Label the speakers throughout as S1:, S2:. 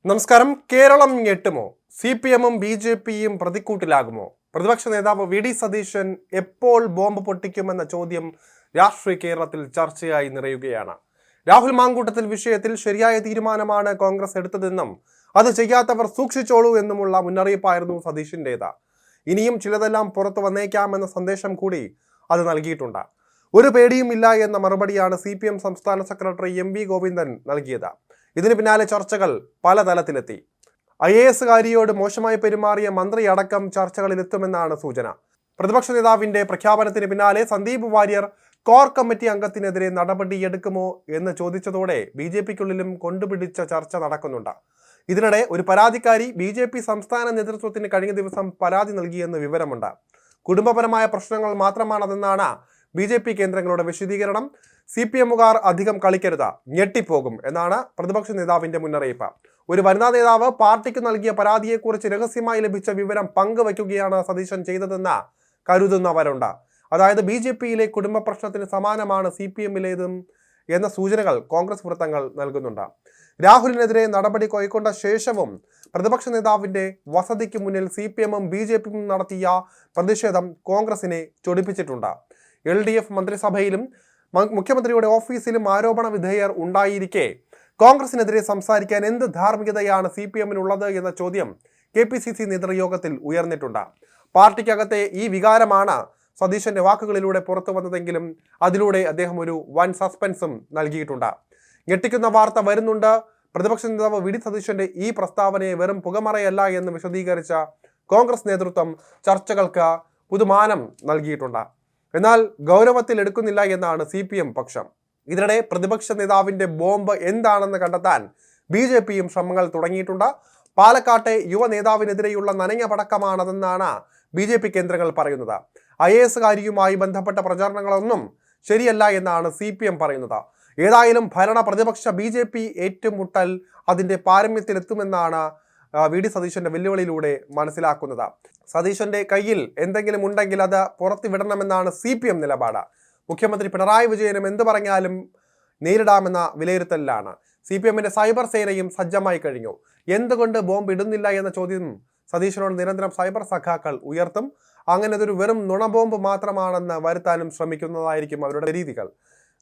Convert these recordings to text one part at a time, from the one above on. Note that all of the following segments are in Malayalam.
S1: നമസ്കാരം. കേരളം ഞെട്ടുമോ? CPM-ഉം BJP-യും പ്രതിക്കൂട്ടിലാകുമോ? പ്രതിപക്ഷ നേതാവ് VD സതീശൻ എപ്പോൾ ബോംബ് പൊട്ടിക്കുമെന്ന ചോദ്യം രാഷ്ട്രീയ കേരളത്തിൽ ചർച്ചയായി നിറയുകയാണ്. രാഹുൽ മാങ്കൂട്ടത്തിൽ വിഷയത്തിൽ ശരിയായ തീരുമാനമാണ് കോൺഗ്രസ് എടുത്തതെന്നും അത് ചെയ്യാത്തവർ സൂക്ഷിച്ചോളൂ എന്നുമുള്ള മുന്നറിയിപ്പായിരുന്നു സതീശന്റേത്. ഇനിയും ചിലതെല്ലാം പുറത്തു വന്നേക്കാമെന്ന സന്ദേശം കൂടി അത് നൽകിയിട്ടുണ്ട്. ഒരു പേടിയും ഇല്ല എന്ന മറുപടിയാണ് CPM സംസ്ഥാന സെക്രട്ടറി MV ഗോവിന്ദൻ നൽകിയത്. ഇതിന് പിന്നാലെ ചർച്ചകൾ പല തലത്തിലെത്തി. IAS-കാരിയോട് മോശമായി പെരുമാറിയ മന്ത്രി അടക്കം ചർച്ചകളിലെത്തുമെന്നാണ് സൂചന. പ്രതിപക്ഷ നേതാവിന്റെ പ്രഖ്യാപനത്തിന് പിന്നാലെ സന്ദീപ് വാര്യർ കോർ കമ്മിറ്റി അംഗത്തിനെതിരെ നടപടിയെടുക്കുമോ എന്ന് ചോദിച്ചതോടെ BJP-ക്കുള്ളിലും കൊണ്ടുപിടിച്ച ചർച്ച നടക്കുന്നുണ്ട്. ഇതിനിടെ ഒരു പരാതിക്കാരി BJP സംസ്ഥാന നേതൃത്വത്തിന് കഴിഞ്ഞ ദിവസം പരാതി നൽകിയെന്ന് വിവരമുണ്ട്. കുടുംബപരമായ പ്രശ്നങ്ങൾ മാത്രമാണതെന്നാണ് BJP കേന്ദ്രങ്ങളുടെ വിശദീകരണം. CPM-കാർ അധികം കളിക്കരുത്, ഞെട്ടിപ്പോകും എന്നാണ് പ്രതിപക്ഷ നേതാവിന്റെ മുന്നറിയിപ്പ്. ഒരു വനിതാ നേതാവ് പാർട്ടിക്ക് നൽകിയ പരാതിയെക്കുറിച്ച് രഹസ്യമായി ലഭിച്ച വിവരം പങ്കുവയ്ക്കുകയാണ് സതീശൻ ചെയ്തതെന്ന് കരുതുന്നവരുണ്ട്. അതായത് BJP-യിലെ കുടുംബ പ്രശ്നത്തിന് സമാനമാണ് CPM-ലേതും എന്ന സൂചനകൾ കോൺഗ്രസ് വൃത്തങ്ങൾ നൽകുന്നുണ്ട്. രാഹുലിനെതിരെ നടപടി കൈക്കൊണ്ട ശേഷവും പ്രതിപക്ഷ നേതാവിന്റെ വസതിക്ക് മുന്നിൽ CPM-ഉം BJP-യും നടത്തിയ പ്രതിഷേധം കോൺഗ്രസിനെ ചൊടിപ്പിച്ചിട്ടുണ്ട്. LDF മന്ത്രിസഭയിലും മുഖ്യമന്ത്രിയുടെ ഓഫീസിലും ആരോപണ വിധേയർ ഉണ്ടായിരിക്കെ കോൺഗ്രസിനെതിരെ സംസാരിക്കാൻ എന്ത് ധാർമ്മികതയാണ് CPM-നുള്ളത് എന്ന ചോദ്യം KPCC നേതൃയോഗത്തിൽ ഉയർന്നിട്ടുണ്ട്. പാർട്ടിക്കകത്തെ ഈ വികാരമാണ് സതീശന്റെ വാക്കുകളിലൂടെ പുറത്തു വന്നതെങ്കിലും അതിലൂടെ അദ്ദേഹം ഒരു വൻ സസ്പെൻസും നൽകിയിട്ടുണ്ട്. ഞെട്ടിക്കുന്ന വാർത്ത വരുന്നുണ്ട്. പ്രതിപക്ഷ നേതാവ് VD സതീശന്റെ ഈ പ്രസ്താവനയെ വെറും പുകമറയല്ല എന്ന് വിശദീകരിച്ച കോൺഗ്രസ് നേതൃത്വം ചർച്ചകൾക്ക് പുതുമാനം നൽകിയിട്ടുണ്ട്. എന്നാൽ ഗൗരവത്തിൽ എടുക്കുന്നില്ല എന്നാണ് CPM പക്ഷം. ഇതിനിടെ പ്രതിപക്ഷ നേതാവിന്റെ ബോംബ് എന്താണെന്ന് കണ്ടെത്താൻ BJP-യും ശ്രമങ്ങൾ തുടങ്ങിയിട്ടുണ്ട്. പാലക്കാട്ടെ യുവ നേതാവിനെതിരെയുള്ള നനഞ്ഞ പടക്കമാണതെന്നാണ് BJP കേന്ദ്രങ്ങൾ പറയുന്നത്. IAS-കാരിയുമായി ബന്ധപ്പെട്ട പ്രചാരണങ്ങളൊന്നും ശരിയല്ല എന്നാണ് CPM പറയുന്നത്. ഏതായാലും ഭരണ പ്രതിപക്ഷ BJP ഏറ്റുമുട്ടൽ അതിന്റെ പാരമ്യത്തിലെത്തുമെന്നാണ് VD സതീശന്റെ വെല്ലുവിളിയിലൂടെ മനസ്സിലാക്കുന്നത്. സതീശന്റെ കയ്യിൽ എന്തെങ്കിലും ഉണ്ടെങ്കിൽ അത് പുറത്തുവിടണമെന്നാണ് CPM നിലപാട്. മുഖ്യമന്ത്രി പിണറായി വിജയനും എന്തു പറഞ്ഞാലും നേരിടാമെന്ന വിലയിരുത്തലിലാണ്. CPM-ന്റെ സൈബർ സേനയും സജ്ജമായി കഴിഞ്ഞു. എന്തുകൊണ്ട് ബോംബ് ഇടുന്നില്ല എന്ന ചോദ്യം സതീശനോട് നിരന്തരം സൈബർ സഖാക്കൾ ഉയർത്തും. അങ്ങനെ അതൊരു വെറും നുണബോംബ് മാത്രമാണെന്ന് വരുത്താനും ശ്രമിക്കുന്നതായിരിക്കും അവരുടെ രീതികൾ.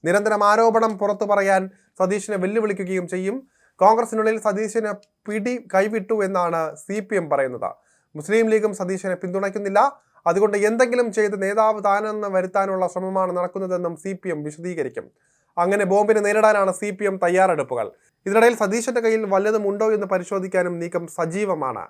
S1: നിരന്തരം ആരോപണം പുറത്തു പറയാൻ സതീശനെ വെല്ലുവിളിക്കുകയും ചെയ്യും. കോൺഗ്രസിനുള്ളിൽ സതീശന് പിടി കൈവിട്ടു എന്നാണ് CPM പറയുന്നത്. മുസ്ലിം ലീഗും സതീശനെ പിന്തുണയ്ക്കുന്നില്ല. അതുകൊണ്ട് എന്തെങ്കിലും ചെയ്ത് നേതാവ് താനെന്ന് വരുത്താനുള്ള ശ്രമമാണ് നടക്കുന്നതെന്നും CPM വിശദീകരിക്കും. അങ്ങനെ ബോംബിനെ നേരിടാനാണ് CPM തയ്യാറെടുപ്പുകൾ. ഇതിനിടയിൽ സതീശന്റെ കയ്യിൽ വല്ലതും ഉണ്ടോ എന്ന് പരിശോധിക്കാനും നീക്കം സജീവമാണ്.